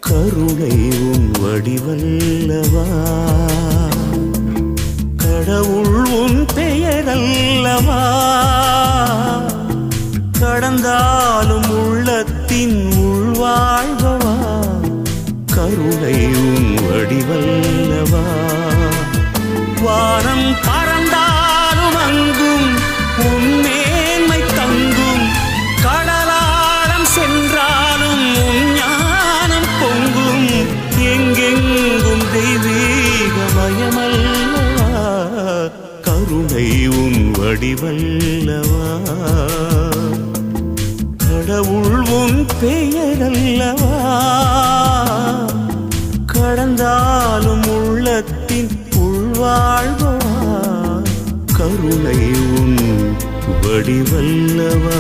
கருணை உன் வடிவல்லவா, கடவுள் உன் பெயரல்லவா, கடந்தாலும் உள்ளத்தின் உள்வாழ்வா, கருணை உன் வடிவல்லவா. வானம் பறந்தாலும் அங்கும் உன் மேன்மை தங்கும், கடலாடம் சென்றாலும் உன் ஞானம் பொங்கும், எங்கெங்கும் தெய்வீகமயமல்லவா, கருணை உன் வடிவல்லவா, கடவுள் உன் பெயரல்லவா, கடந்தாலும் உள்ளத்தின் உள்வாழ்வா, கருணை உன் வடிவல்லவா.